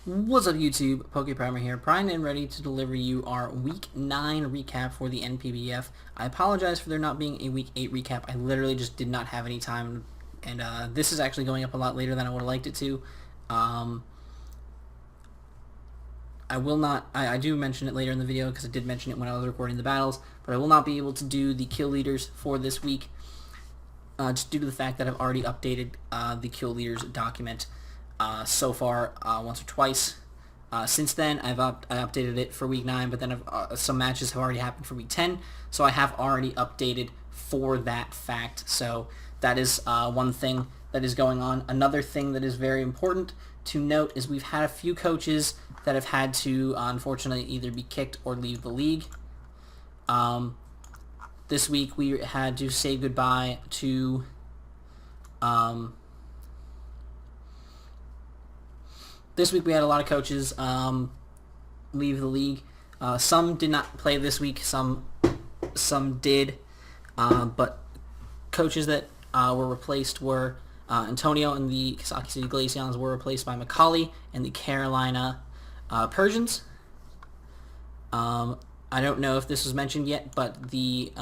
What's up YouTube, PokePrimer here, primed and ready to deliver you our Week 9 recap for the NPBF. I apologize for there not being a Week 8 recap. I literally just did not have any time, and this is actually going up a lot later than I would have liked it to. I do mention it later in the video because I did mention it when I was recording the battles, but I will not be able to do the kill leaders for this week, just due to the fact that I've already updated the kill leaders document so far once or twice. Since then, I updated it for Week 9, but then some matches have already happened for Week 10, so I have already updated for that fact. So that is one thing that is going on. Another thing that is very important to note is we've had a few coaches that have had to, unfortunately, either be kicked or leave the league. This week, we had to say goodbye to... This week we had a lot of coaches leave the league. Some did not play this week. Some did, but coaches that were replaced were Antonio and the Kisaki City Glaceons were replaced by Macaulay and the Carolina Persians. I don't know if this was mentioned yet, but the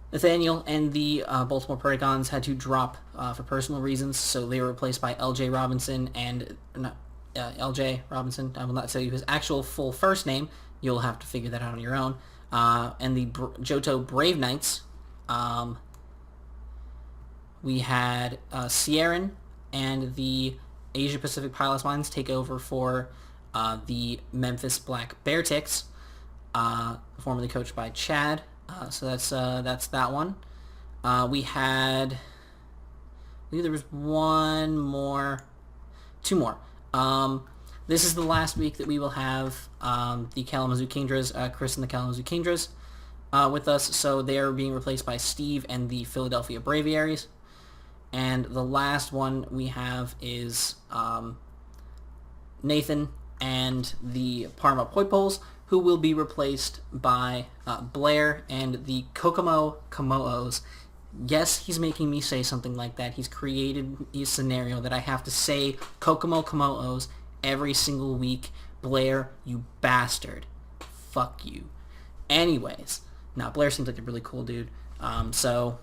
Nathaniel and the Baltimore Predacons had to drop for personal reasons, so they were replaced by LJ Robinson and LJ Robinson. I will not tell you his actual full first name. You'll have to figure that out on your own. And the Johto Brave Knights. We had Sierran and the Asia Pacific Pilots Mines take over for the Memphis Black Bear Ticks, formerly coached by Chad. So that's that one. We had, I believe there was two more. This is the last week that we will have the Kalamazoo Kingdras, Chris and the Kalamazoo Kingdras, with us. So they are being replaced by Steve and the Philadelphia Braviaries. And the last one we have is Nathan and the Parma Poipoles, who will be replaced by Blair and the Kokomo Komo'os. Yes, he's making me say something like that. He's created a scenario that I have to say Kokomo Komo'os every single week. Blair, you bastard. Fuck you. Anyways, now Blair seems like a really cool dude. So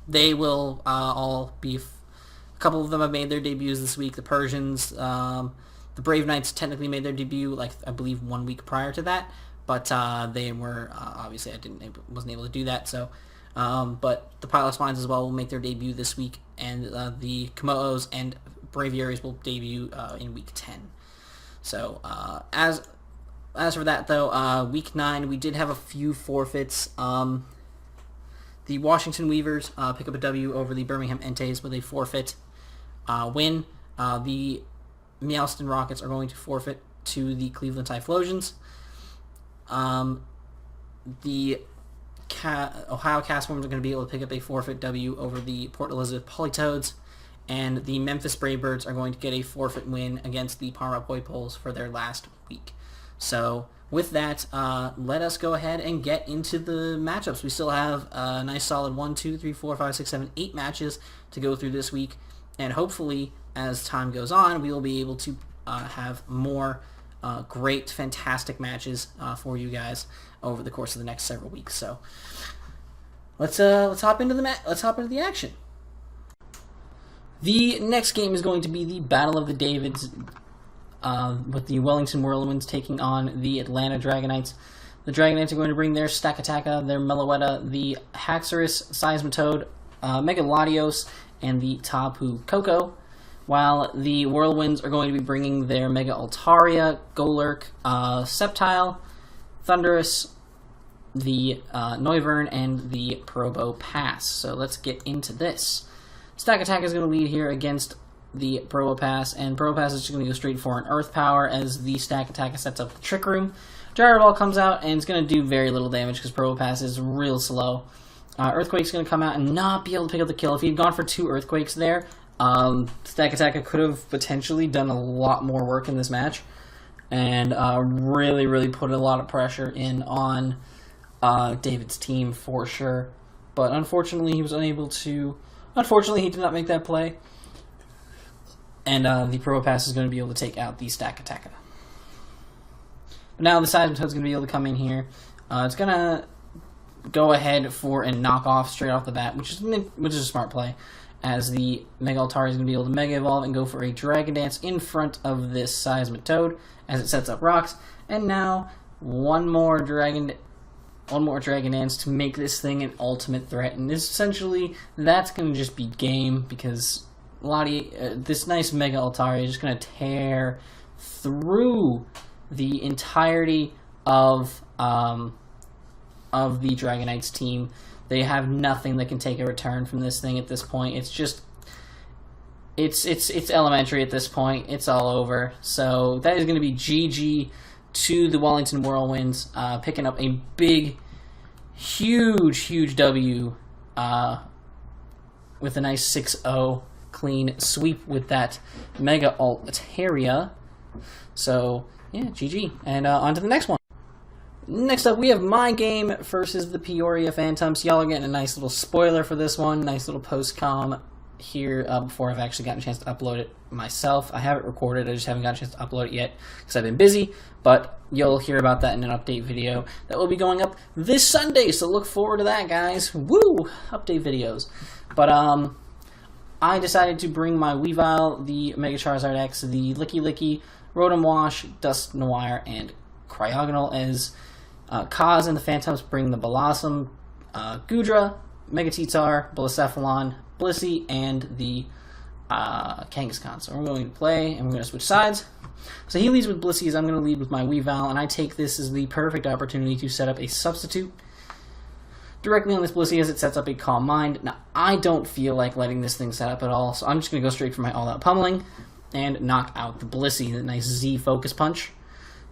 they will all be... A couple of them have made their debuts this week. The Persians... The Brave Knights technically made their debut, I believe, 1 week prior to that, but they were obviously wasn't able to do that. So, but the Pilots Mines as well will make their debut this week, and the Komo'os and Braviaries will debut in Week 10. So, as for that though, Week 9 we did have a few forfeits. The Washington Weavers pick up a W over the Birmingham Entes with a forfeit win. The Meowston Rockets are going to forfeit to the Cleveland Typhlosions. The Ohio Castforms are going to be able to pick up a forfeit W over the Port Elizabeth Polytoads, and the Memphis Bravebirds are going to get a forfeit win against the Parma Poipoles for their last week. So with that, let us go ahead and get into the matchups. We still have a nice solid 1, 2, 3, 4, 5, 6, 7, 8 matches to go through this week, and hopefully as time goes on, we will be able to have more great, fantastic matches for you guys over the course of the next several weeks. So let's hop into the action. The next game is going to be the Battle of the Davids, with the Wellington Whirlwinds taking on the Atlanta Dragonites. The Dragonites are going to bring their Stakataka, their Meloetta, the Haxorus, Seismitoad, Megalodios, and the Tapu Koko, while the Whirlwinds are going to be bringing their Mega Altaria, Golurk, Sceptile, Thundurus, the Noivern, and the Probopass. So let's get into this. Stakataka is going to lead here against the Probopass, and Probopass is just going to go straight for an Earth Power as the Stakataka sets up the Trick Room. Gyro Ball comes out, and it's going to do very little damage because Probopass is real slow. Earthquake's going to come out and not be able to pick up the kill. If he had gone for 2 Earthquakes there, Stakataka could have potentially done a lot more work in this match and really put a lot of pressure in on David's team for sure. But unfortunately, he was unable to... Unfortunately, he did not make that play. And the Probopass is going to be able to take out the Stack Attacker. But now the Seismitoad's going to be able to come in here. It's going to go ahead for a knockoff straight off the bat, which is a smart play, as the Mega Altari is going to be able to Mega Evolve and go for a Dragon Dance in front of this Seismitoad as it sets up rocks. And now one more Dragon Dance to make this thing an ultimate threat. And essentially, that's going to just be game, because this nice Mega Altari is just going to tear through the entirety of the Dragonite's team. They have nothing that can take a return from this thing at this point. It's just, it's elementary at this point. It's all over. So that is going to be GG to the Wellington Whirlwinds, picking up a big, huge W with a nice 6-0 clean sweep with that Mega Altaria. So yeah, GG. And on to the next one. Next up, we have my game versus the Peoria Phantoms. Y'all are getting a nice little spoiler for this one. Nice little post-com here before I've actually gotten a chance to upload it myself. I have it recorded, I just haven't gotten a chance to upload it yet because I've been busy, but you'll hear about that in an update video that will be going up this Sunday, so look forward to that, guys. Woo! Update videos. But I decided to bring my Weavile, the Mega Charizard X, the Licky, Rotom Wash, Dust Noir, and Cryogonal, as Kaz and the Phantoms bring the Blossom, Gudra, Mega Titar, Blacephalon, Blissey, and the Kangaskhan. So we're going to play, and we're going to switch sides. So he leads with Blissey, as I'm going to lead with my Weavile, and I take this as the perfect opportunity to set up a substitute directly on this Blissey as it sets up a Calm Mind. Now, I don't feel like letting this thing set up at all, so I'm just going to go straight for my All-Out Pummeling and knock out the Blissey, the nice Z Focus Punch.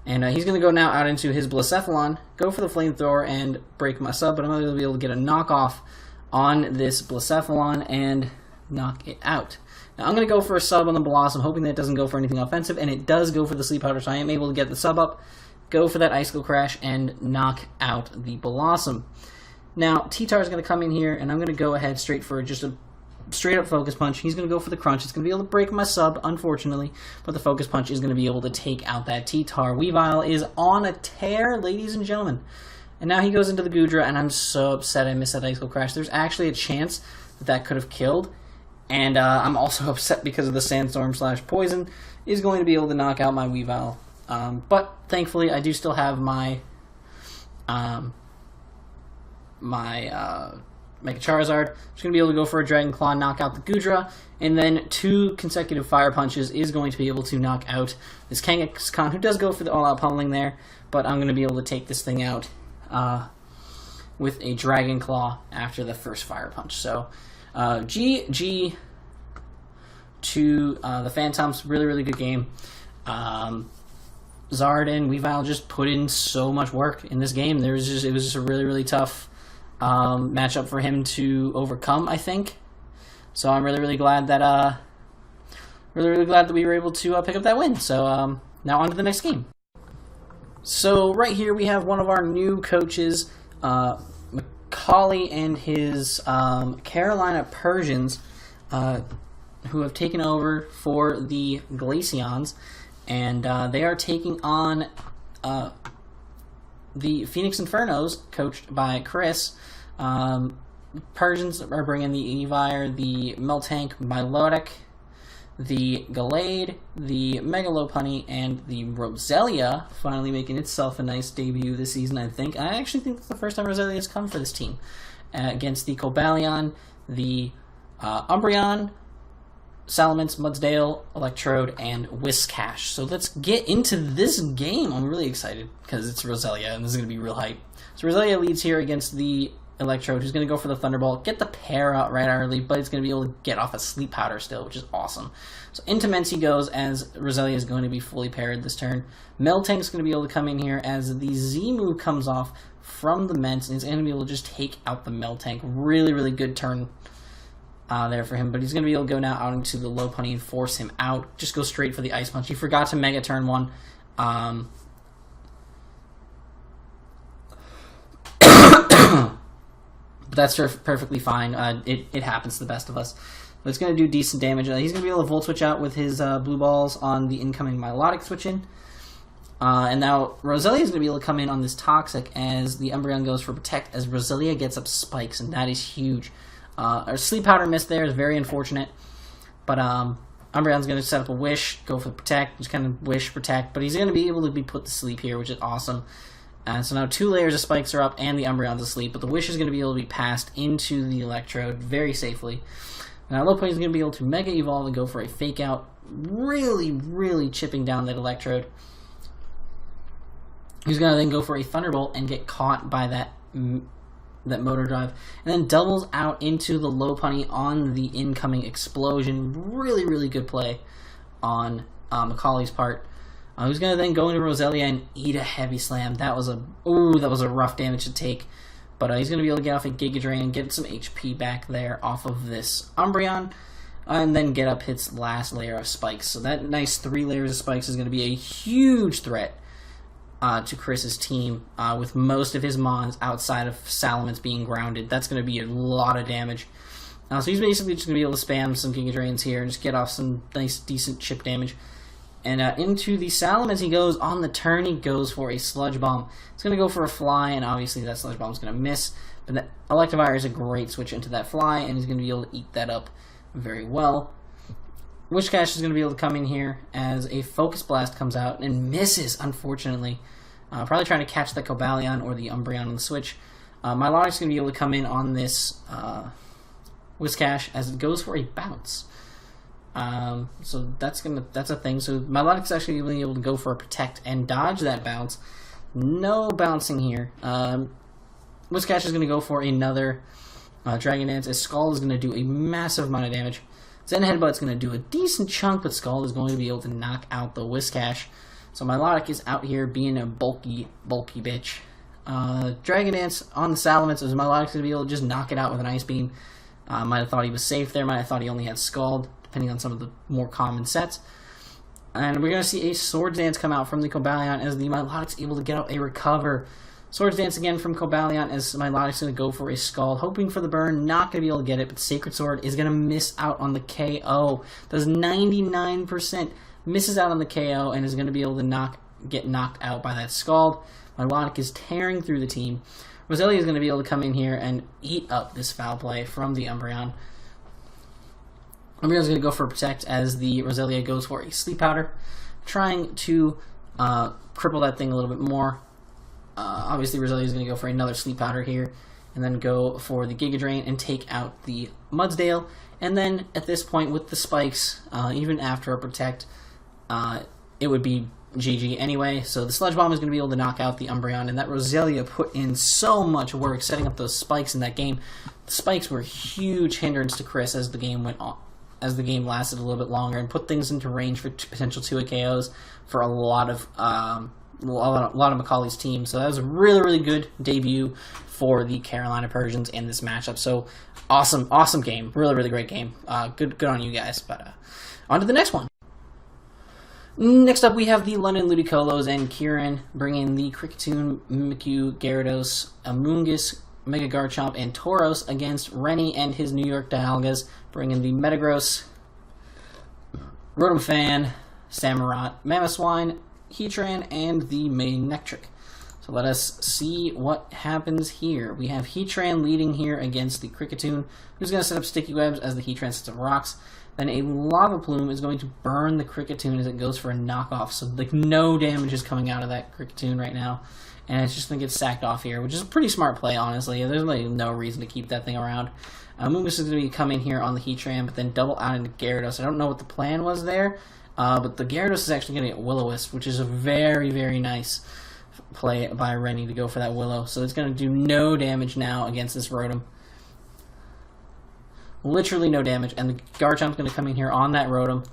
And he's going to go now out into his Blacephalon, go for the Flamethrower, and break my sub, but I'm going to be able to get a knockoff on this Blacephalon and knock it out. Now I'm going to go for a sub on the Blossom, hoping that it doesn't go for anything offensive, and it does go for the Sleep Powder, so I am able to get the sub up, go for that Icicle Crash, and knock out the Blossom. Now, Titar is going to come in here, and I'm going to go ahead straight for just a straight-up Focus Punch. He's going to go for the Crunch. It's going to be able to break my sub, unfortunately, but the Focus Punch is going to be able to take out that Titar. Weavile is on a tear, ladies and gentlemen. And now he goes into the Gudra, and I'm so upset I missed that Icicle Crash. There's actually a chance that that could have killed, and I'm also upset because of the Sandstorm/Poison is going to be able to knock out my Weavile. But thankfully, I do still have my Mega Charizard. Just going to be able to go for a Dragon Claw, knock out the Gudra, and then 2 consecutive Fire Punches is going to be able to knock out this Kangaskhan, who does go for the all-out pummeling there, but I'm going to be able to take this thing out with a Dragon Claw after the first Fire Punch. So, GG to the Phantoms. Really, really good game. Zard and Weavile just put in so much work in this game. It was just a really, really tough matchup for him to overcome, I think. So I'm really, really glad that we were able to pick up that win. So now on to the next game. So right here we have one of our new coaches, Macaulay and his Carolina Persians, who have taken over for the Glaceons, and they are taking on the Phoenix Infernos, coached by Chris. Persians are bringing the Evire, the Miltank, Milotic, the Gallade, the Mega Lopunny, and the Roselia, finally making itself a nice debut this season, I think. I actually think that's the first time Roselia has come for this team. Against the Cobalion, the Umbreon, Salamence, Mudsdale, Electrode, and Whiscash. So let's get into this game. I'm really excited because it's Roselia, and this is going to be real hype. So Roselia leads here against the Electrode, who's going to go for the Thunderbolt, get the pair out right early, but it's going to be able to get off a Sleep Powder still, which is awesome. So into Mence he goes, as Roselia is going to be fully paired this turn. Miltank is going to be able to come in here as the Z-move comes off from the Mence, and he's going to be able to just take out the Miltank. Really, really good turn there for him, but he's going to be able to go now out into the Lopunny and force him out. Just go straight for the Ice Punch. He forgot to Mega turn 1. But that's perfectly fine. It happens to the best of us. but it's going to do decent damage. He's going to be able to Volt Switch out with his blue balls on the incoming Milotic switch in. And now Roselia is going to be able to come in on this Toxic as the Umbreon goes for Protect, as Roselia gets up Spikes, and that is huge. Our Sleep Powder miss there is very unfortunate, but Umbreon's going to set up a Wish, go for the Protect, just kind of Wish, Protect, but he's going to be able to be put to sleep here, which is awesome. So now 2 layers of Spikes are up, and the Umbreon's asleep, but the Wish is going to be able to be passed into the Electrode very safely. Now Lopunny is going to be able to Mega Evolve and go for a Fake Out, really, really chipping down that Electrode. He's going to then go for a Thunderbolt and get caught by that Motor Drive, and then doubles out into the Lopunny on the incoming Explosion. Really, really good play on Macaulay's part. Who's going to then go into Roselia and eat a Heavy Slam. That was a rough damage to take, but he's going to be able to get off a Giga Drain, get some HP back there off of this Umbreon, and then get up its last layer of Spikes. So that nice 3 layers of Spikes is going to be a huge threat to Chris's team, with most of his Mons outside of Salamence being grounded. That's going to be a lot of damage. So he's basically just going to be able to spam some Giga Drains here and just get off some nice, decent chip damage. And into the Salamence he goes. On the turn, he goes for a Sludge Bomb. It's going to go for a Fly, and obviously that Sludge Bomb is going to miss. But the Electivire is a great switch into that Fly, and he's going to be able to eat that up very well. Whiscash is going to be able to come in here as a Focus Blast comes out and misses, unfortunately. Probably trying to catch the Cobalion or the Umbreon on the switch. Milotic is going to be able to come in on this Whiscash as it goes for a Bounce. So that's a thing. So Milotic's actually going to be able to go for a Protect and dodge that Bounce. No bouncing here. Whiscash is going to go for another Dragon Dance, as Scald is going to do a massive amount of damage. Zen Headbutt's going to do a decent chunk, but Scald is going to be able to knock out the Whiscash. So Milotic is out here being a bulky bitch. Dragon Dance on the Salamence, as Milotic's going to be able to just knock it out with an Ice Beam. Might have thought he was safe there, might have thought he only had Scald, depending on some of the more common sets. And we're going to see a Swords Dance come out from the Cobalion as the Milotic's able to get out a Recover. Swords Dance again from Cobalion as Milotic's going to go for a Scald, hoping for the burn, not going to be able to get it, but Sacred Sword is going to miss out on the KO. Does 99%, misses out on the KO, and is going to be able to get knocked out by that Scald. Milotic is tearing through the team. Roselia is going to be able to come in here and eat up this foul play from the Umbreon. Umbreon's going to go for a Protect as the Roselia goes for a Sleep Powder, trying to cripple that thing a little bit more. Obviously, Roselia is going to go for another Sleep Powder here, and then go for the Giga Drain and take out the Mudsdale. And then, at this point, with the Spikes, even after a Protect, it would be GG anyway. So the Sludge Bomb is going to be able to knock out the Umbreon, and that Roselia put in so much work setting up those Spikes in that game. The Spikes were a huge hindrance to Chris as the game went on, as the game lasted a little bit longer, and put things into range for potential 2-hit KOs for a lot of Macaulay's team. So that was a really, really good debut for the Carolina Persians in this matchup. So awesome game, really, really great game. Good on you guys. But on to the next one. Next up, we have the London Ludicolo and Kieran bringing the Kricketune, Mimikyu, Gyarados, Amoonguss, Mega Garchomp, and Tauros against Rennie and his New York Dialgas, bringing the Metagross, Rotom Fan, Samurott, Mamoswine, Heatran, and the Manectric. So let us see what happens here. We have Heatran leading here against the Kricketune, who's going to set up Sticky Webs as the Heatran sets up rocks. Then a Lava Plume is going to burn the Kricketune as it goes for a knockoff. So like no damage is coming out of that Kricketune right now. And it's just going to get sacked off here, which is a pretty smart play, honestly. There's like no reason to keep that thing around. Amoonguss is going to be coming here on the Heatran, but then double out into Gyarados. I don't know what the plan was there, but the Gyarados is actually going to get Will-O-Wisp, which is a very, very nice play by Rennie to go for that Willow. So it's going to do no damage now against this Rotom. Literally no damage, and the Garchomp's going to come in here on that Rotom.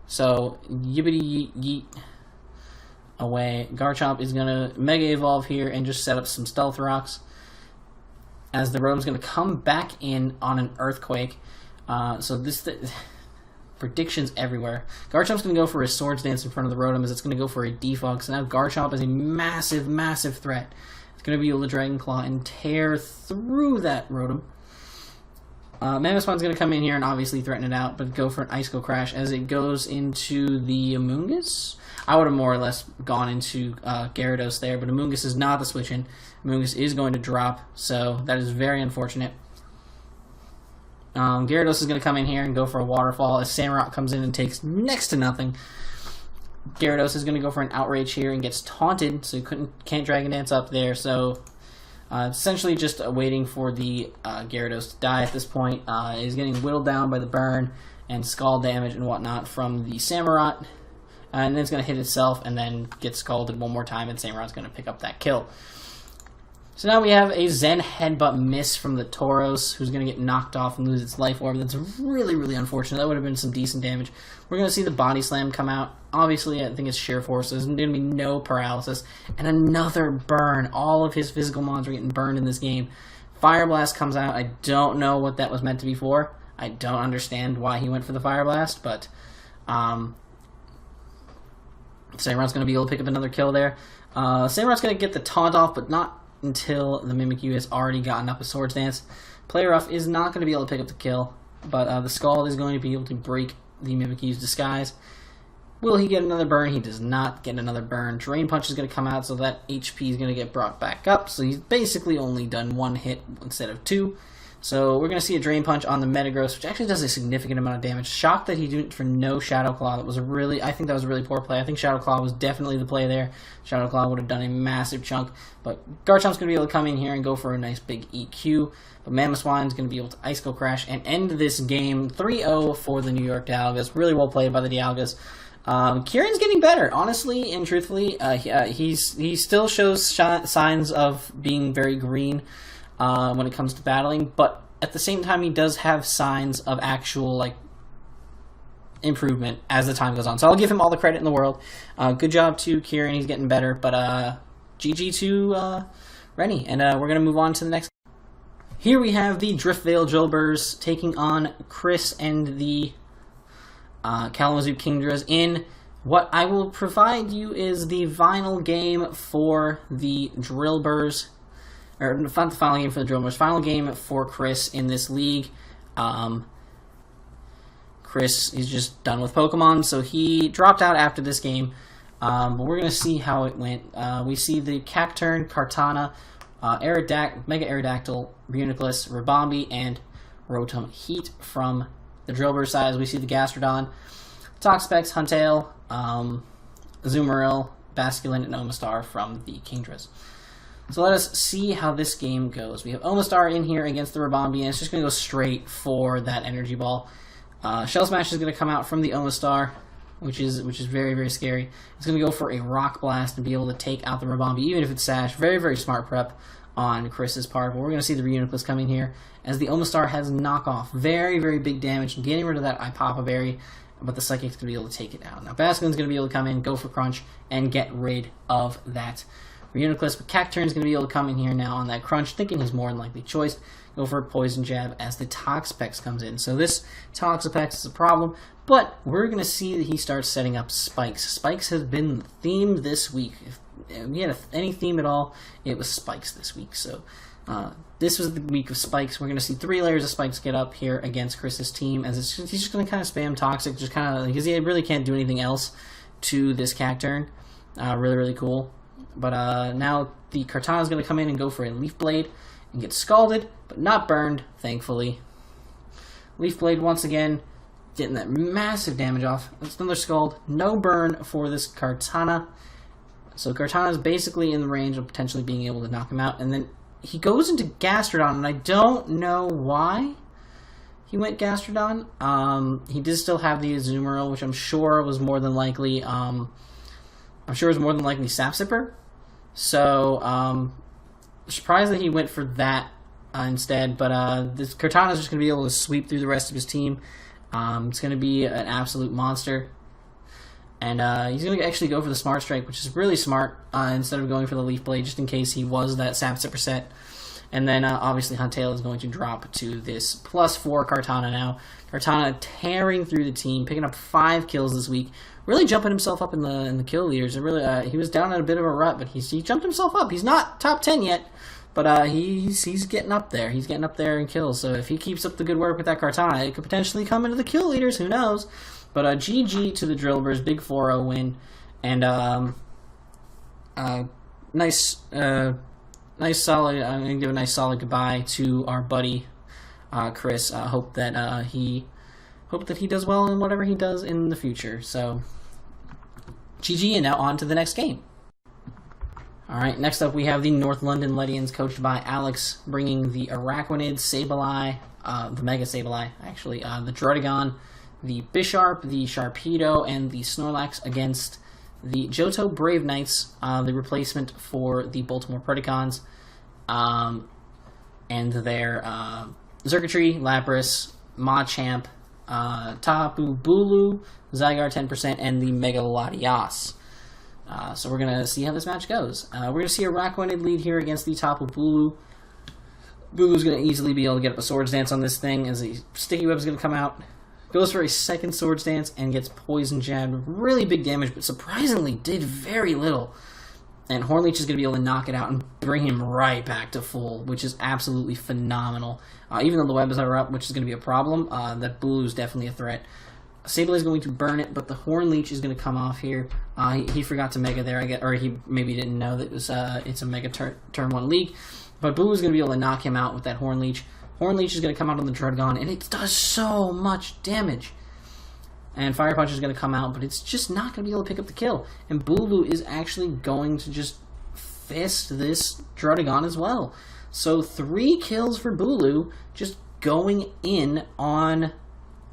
So, yibbity yeet yeet away. Garchomp is going to Mega Evolve here and just set up some Stealth Rocks, as the Rotom's going to come back in on an Earthquake. So this predictions everywhere. Garchomp's going to go for a Swords Dance in front of the Rotom, as it's going to go for a Defog. So now Garchomp is a massive, massive threat. It's going to be able to Dragon Claw and tear through that Rotom. Mamoswine's going to come in here and obviously threaten it out, but go for an Icicle Crash as it goes into the Amoonguss. I would have more or less gone into Gyarados there, but Amoonguss is not the switch in. Amoonguss is going to drop, so that is very unfortunate. Gyarados is going to come in here and go for a Waterfall as Samurott comes in and takes next to nothing. Gyarados is going to go for an Outrage here and gets taunted, so he can't Dragon Dance up there, so essentially just waiting for the Gyarados to die at this point. Is getting whittled down by the burn and scald damage and whatnot from the Samurott. And then it's going to hit itself and then get scalded one more time, and Samurott's going to pick up that kill. So now we have a Zen Headbutt miss from the Tauros, who's going to get knocked off and lose its life orb. That's really, really unfortunate. That would have been some decent damage. We're going to see the Body Slam come out. Obviously, I think it's Sheer Force, so there's going to be no paralysis. And another burn. All of his physical mons are getting burned in this game. Fire Blast comes out. I don't know what that was meant to be for. I don't understand why he went for the Fire Blast, but Samurott's going to be able to pick up another kill there. Samurott's going to get the taunt off, but not until the Mimikyu has already gotten up a Swords Dance. Player Rough is not going to be able to pick up the kill, but the Scald is going to be able to break the Mimikyu's disguise. Will he get another burn? He does not get another burn. Drain Punch is going to come out, so that HP is going to get brought back up. So he's basically only done one hit instead of two. So we're going to see a Drain Punch on the Metagross, which actually does a significant amount of damage. Shocked that he didn't for no Shadow Claw. That was I think that was a really poor play. I think Shadow Claw was definitely the play there. Shadow Claw would have done a massive chunk. But Garchomp's going to be able to come in here and go for a nice big EQ. But Mamoswine's going to be able to Icicle Crash and end this game 3-0 for the New York Dialgas. Really well played by the Dialgas. Kieran's getting better, honestly and truthfully. He still shows signs of being very green when it comes to battling, but at the same time he does have signs of actual improvement as the time goes on. So I'll give him all the credit in the world. Good job to Kieran, he's getting better, but GG to Rennie, and we're going to move on to the next. Here we have the Driftvale Drillburs taking on Chris and the Kalamazoo Kingdras in what I will provide you is the final game for the Drillburs. Or not the final game for the Drillburs, final game for Chris in this league. Chris is just done with Pokemon, so he dropped out after this game. But we're going to see how it went. We see the Cacturn, Kartana, Mega Aerodactyl, Reuniclus, Ribombee, and Rotom Heat from the Drillbur side. We see the Gastrodon, Toxapex, Huntail, Azumarill, Basculin, and Omastar from the Kingdras. So let us see how this game goes. We have Omastar in here against the Ribombee, and it's just going to go straight for that Energy Ball. Shell Smash is going to come out from the Omastar, which is very, very scary. It's going to go for a Rock Blast and be able to take out the Ribombee, even if it's Sash. Very, very smart prep on Chris's part. But we're going to see the Reuniclus come in here, as the Omastar has Knockoff. Very, very big damage, getting rid of that Ipapa Berry, but the Psychic's going to be able to take it out. Now Basculin's going to be able to come in, go for Crunch, and get rid of that Reuniclus, but Cacturn's going to be able to come in here now on that Crunch, thinking his more than likely choice. Go for a Poison Jab as the Toxapex comes in. So this Toxapex is a problem, but we're going to see that he starts setting up Spikes. Spikes has been themed this week. If we had any theme at all, it was Spikes this week. So this was the week of Spikes. We're going to see 3 layers of Spikes get up here against Chris's team, as he's just going to kind of spam Toxic, just kind of because he really can't do anything else to this Cacturn. Really, really cool. But now the Kartana is going to come in and go for a Leaf Blade and get scalded, but not burned, thankfully. Leaf Blade once again, getting that massive damage off. It's another Scald, no burn for this Kartana. So Kartana is basically in the range of potentially being able to knock him out. And then he goes into Gastrodon, and I don't know why he went Gastrodon. He did still have the Azumarill, which I'm sure was more than likely Sap Sipper. So, surprised that he went for that instead. But this Kartana is just going to be able to sweep through the rest of his team. It's going to be an absolute monster. And he's going to actually go for the Smart Strike, which is really smart, instead of going for the Leaf Blade, just in case he was that Sap Sipper set. And then, obviously, Huntail is going to drop to this +4 Kartana now. Kartana tearing through the team, picking up 5 kills this week. Really jumping himself up in the kill leaders. It really, he was down at a bit of a rut, but he jumped himself up. He's not top 10 yet, But he's getting up there. He's getting up there in kills. So if he keeps up the good work with that Kartana, it could potentially come into the kill leaders. Who knows? But GG to the Drillbers. Big 4-0 win. And nice solid. I'm gonna give a nice solid goodbye to our buddy Chris. Hope that he does well in whatever he does in the future. So GG, and now on to the next game. Alright, next up we have the North London Ledians, coached by Alex, bringing the Araquanid, Sableye, the Mega Sableye, actually, the Druddigon, the Bisharp, the Sharpedo, and the Snorlax against the Johto Brave Knights, the replacement for the Baltimore Predacons, and their Xurkitree, Lapras, Machamp, Tapu Bulu, Zygarde 10%, and the Mega Latias. So we're going to see how this match goes. We're going to see a Araquanid lead here against the Tapu Bulu. Bulu's going to easily be able to get up a Swords Dance on this thing, as the Sticky Web's going to come out. Goes for a second Swords Dance and gets Poison Jabbed. Really big damage, but surprisingly did very little. And Hornleech is going to be able to knock it out and bring him right back to full, which is absolutely phenomenal. Even though the webs are up, which is going to be a problem, that Bulu is definitely a threat. Sableye is going to burn it, but the Hornleech is going to come off here. He forgot to Mega there, I guess, or he maybe didn't know that it was it's a Mega turn 1 league. But Bulu is going to be able to knock him out with that Hornleech. Hornleech is going to come out on the Druddigon, and it does so much damage. And Fire Punch is going to come out, but it's just not going to be able to pick up the kill. And Bulu is actually going to just fist this Druddigon as well. So 3 kills for Bulu, just going in on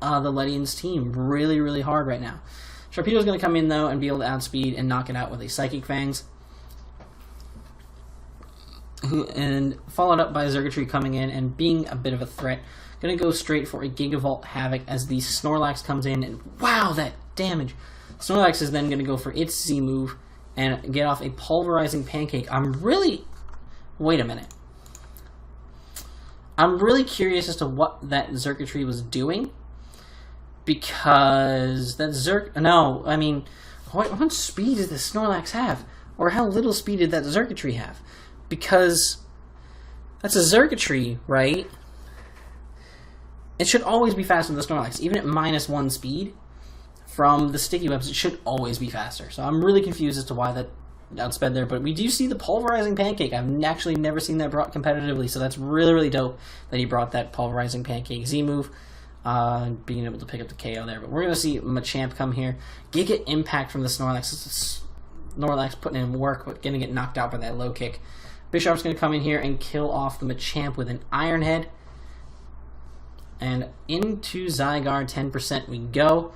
the Ledians team really, really hard right now. Sharpedo is going to come in, though, and be able to outspeed and knock it out with a Psychic Fangs. And followed up by Xurkitree coming in and being a bit of a threat. Going to go straight for a Gigavolt Havoc as the Snorlax comes in, and wow, that damage! Snorlax is then going to go for its Z move and get off a Pulverizing Pancake. Wait a minute. I'm really curious as to what that Xurkitree was doing, because that what speed did the Snorlax have? Or how little speed did that Xurkitree have? Because that's a Xurkitree, right? It should always be faster than the Snorlax. Even at -1 speed from the Sticky Webs, it should always be faster. So I'm really confused as to why that outsped there. But we do see the Pulverizing Pancake. I've actually never seen that brought competitively, so that's really, really dope that he brought that Pulverizing Pancake Z move. Being able to pick up the KO there. But we're going to see Machamp come here. Giga Impact from the Snorlax. Snorlax putting in work, but going to get knocked out by that low kick. Bisharp's going to come in here and kill off the Machamp with an Iron Head. And into Zygarde 10% we go.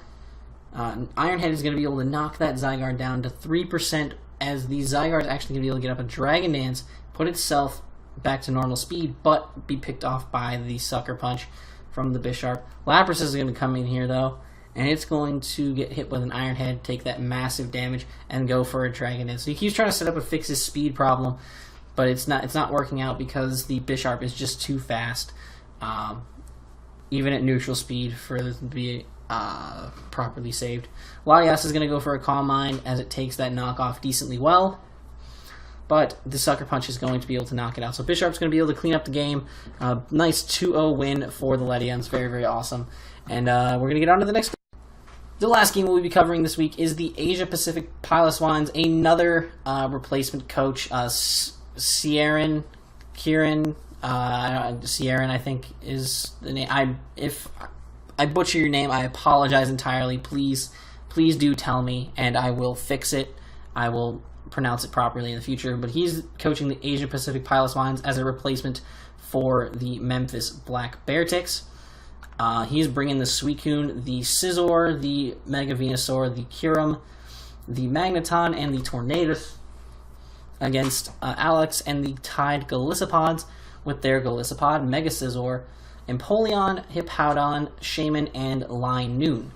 Iron Head is going to be able to knock that Zygarde down to 3%, as the Zygarde is actually going to be able to get up a Dragon Dance, put itself back to normal speed, but be picked off by the Sucker Punch from the Bisharp. Lapras is going to come in here, though, and it's going to get hit with an Iron Head, take that massive damage, and go for a Dragon Dance. So he keeps trying to set up a fix his speed problem, but it's not working out because the Bisharp is just too fast, even at neutral speed, for it to be properly saved. Latias is going to go for a Calm Mind, as it takes that knockoff decently well, but the Sucker Punch is going to be able to knock it out. So Bisharp's going to be able to clean up the game. Nice 2-0 win for the Ledians. Very, very awesome. And we're going to get on to the next game. The last game we'll be covering this week is the Asia Pacific Piloswines, another replacement coach, Sieran, I think is the name. If I butcher your name, I apologize entirely. Please do tell me, and I will fix it. I will pronounce it properly in the future. But he's coaching the Asia Pacific Piloswines as a replacement for the Memphis Black Bearticks. He's bringing the Suicune, the Scizor, the Mega Venusaur, the Kyurem, the Magneton, and the Tornadus against Alex and the Tide Galicipods with their Golisopod, Mega Scizor, Empoleon, Hippowdon, Shaman, and Linoon.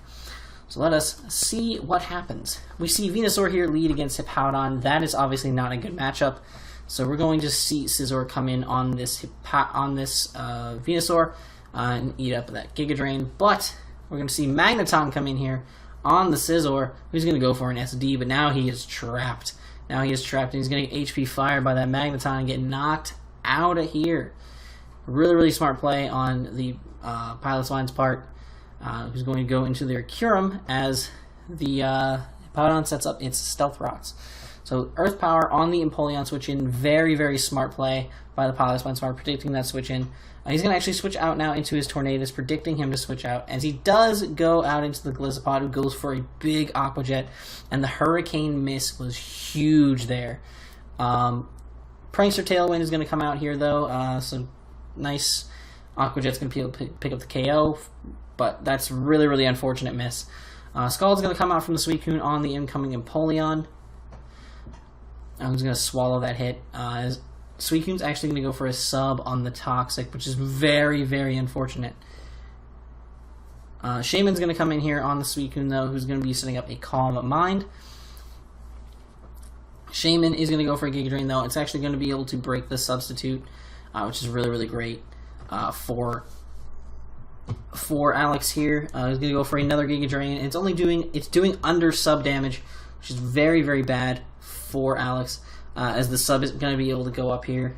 So let us see what happens. We see Venusaur here lead against Hippowdon. That is obviously not a good matchup. So we're going to see Scizor come in on this Venusaur and eat up that Giga Drain. But we're going to see Magneton come in here on the Scizor, who's going to go for an SD, but now he is trapped. Now he is trapped, and he's going to get HP fired by that Magneton and get knocked out of here. Really, really smart play on the Pilot's Line's part, who's going to go into their Kyurem as the Hippowdon sets up its Stealth Rocks. So Earth Power on the Empoleon switch in. Very, very smart play by the Pilot's Line Smart, predicting that switch in. He's going to actually switch out now into his Tornadus, predicting him to switch out, as he does go out into the Golisopod, who goes for a big Aqua Jet, and the Hurricane miss was huge there. Prankster Tailwind is going to come out here, though, so nice. Aqua Jet's going to be able to pick up the KO, but that's really, really unfortunate miss. Scald's going to come out from the Suicune on the incoming Empoleon. Who's going to swallow that hit. Suicune's actually going to go for a sub on the Toxic, which is very, very unfortunate. Shaman's going to come in here on the Suicune, though, who's going to be setting up a Calm Mind. Shaman is going to go for a Giga Drain, though. It's actually going to be able to break the Substitute, which is really, really great for Alex here. He's going to go for another Giga Drain. It's doing under sub damage, which is very, very bad for Alex, as the sub is going to be able to go up here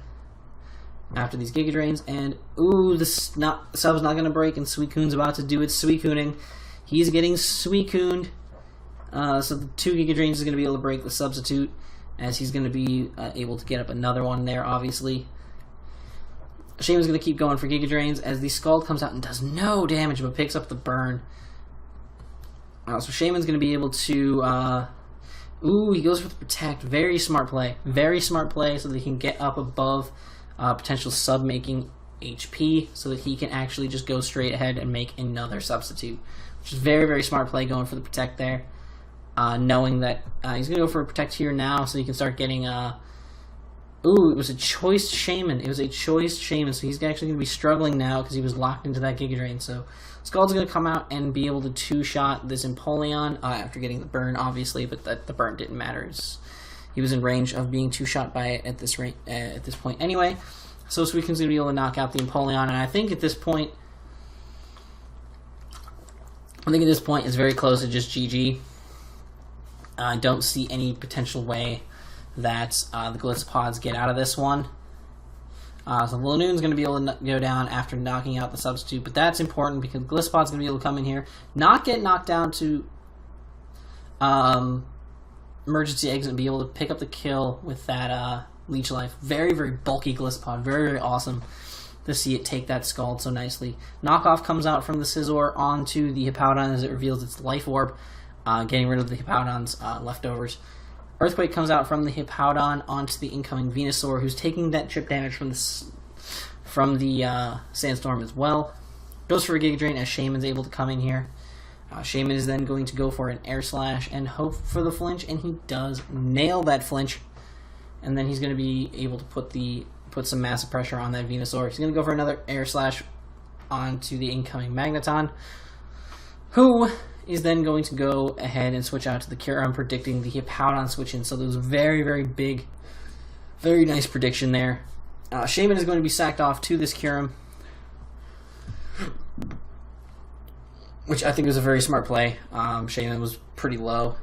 after these Giga Drains. And, ooh, the sub's not going to break, and Suicune's about to do its Suicooning. He's getting Suicooned. So the 2 Giga Drains is going to be able to break the Substitute, as he's going to be able to get up another one there, obviously. Shaman's going to keep going for Giga Drains, as the Scald comes out and does no damage, but picks up the burn. So Shaman's going to be able to... Ooh, he goes for the Protect. Very smart play. Very smart play so that he can get up above potential sub-making HP, so that he can actually just go straight ahead and make another Substitute. Which is very, very smart play going for the Protect there. Knowing that he's going to go for a Protect here now, so he can start getting... Ooh, it was a choice Shaman. It was a choice Shaman, so he's actually going to be struggling now because he was locked into that Giga Drain. So Scald's going to come out and be able to two-shot this Empoleon after getting the burn, obviously, but the burn didn't matter. He was in range of being two-shot by it at this point anyway. So Suicune's going to be able to knock out the Empoleon, and I think at this point it's very close to just GG. I don't see any potential way that the Glissopods get out of this one. So Lanoon's going to be able to go down after knocking out the Substitute, but that's important because Glissopod's going to be able to come in here, not get knocked down to emergency exit, and be able to pick up the kill with that Leech Life. Very, very bulky Glissopod. Very, very awesome to see it take that Scald so nicely. Knockoff comes out from the Scizor onto the Hippowdon as it reveals its Life Orb, getting rid of the Hippowdon's leftovers. Earthquake comes out from the Hippowdon onto the incoming Venusaur, who's taking that chip damage from the Sandstorm as well. Goes for a Giga Drain as Shaman's able to come in here. Shaman is then going to go for an Air Slash and hope for the flinch, and he does nail that flinch. And then he's going to be able to put some massive pressure on that Venusaur. He's going to go for another Air Slash onto the incoming Magneton, who is then going to go ahead and switch out to the Kyurem, predicting the Hippowdon switch in. So there was a very, very big, very nice prediction there. Shaman is going to be sacked off to this Kyurem, which I think was a very smart play. Shaman was pretty low.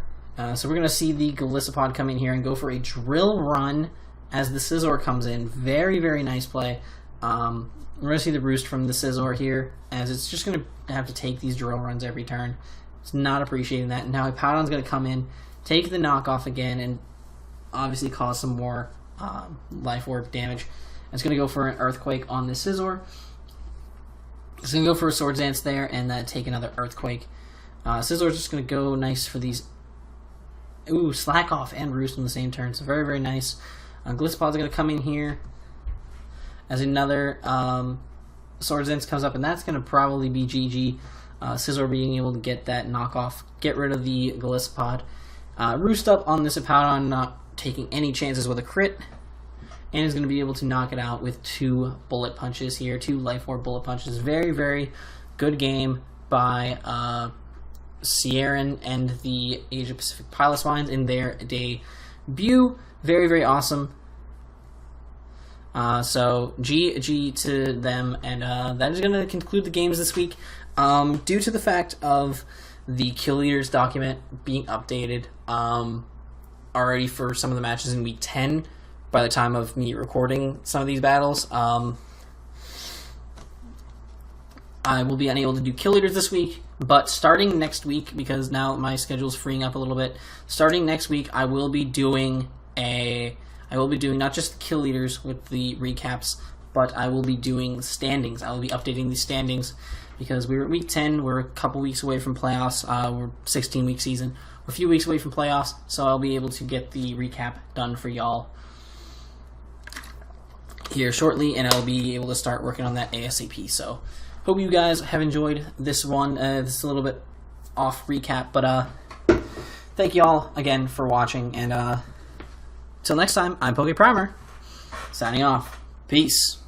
So we're going to see the Golisopod come in here and go for a Drill Run as the Scizor comes in. Very, very nice play. We're going to see the Roost from the Scizor here, as it's just going to have to take these Drill Runs every turn. It's not appreciating that. Now Hippowdon's going to come in, take the knockoff again, and obviously cause some more Life Orb damage. It's going to go for an Earthquake on the Scizor. It's going to go for a Swords Dance there and take another Earthquake. Scizor's just going to go nice for these... Ooh, Slack Off and Roost on the same turn. So very, very nice. Glissopod's going to come in here as another Swords Dance comes up, and that's going to probably be GG. Scizor being able to get that knockoff, get rid of the Golisopod. Roost up on this Hippowdon, not taking any chances with a crit, and is going to be able to knock it out with 2 Bullet Punches here, 2 Life Orb Bullet Punches. Very, very good game by Sierran and the Asia Pacific Pilot Lines in their debut. Very, very awesome. So GG to them, and that is going to conclude the games this week. Due to the fact of the Kill Leaders document being updated already for some of the matches in Week 10 by the time of me recording some of these battles. I will be unable to do kill leaders this week, but starting next week, because now my schedule is freeing up a little bit, starting next week I will be doing not just kill leaders with the recaps, but I will be doing standings. I will be updating these standings because we're at week 10. We're a couple weeks away from playoffs. We're 16-week season. We're a few weeks away from playoffs, so I'll be able to get the recap done for y'all here shortly, and I'll be able to start working on that ASAP. So hope you guys have enjoyed this one. This is a little bit off recap, but thank you all again for watching, and till next time, I'm PokePrimer, signing off. Peace.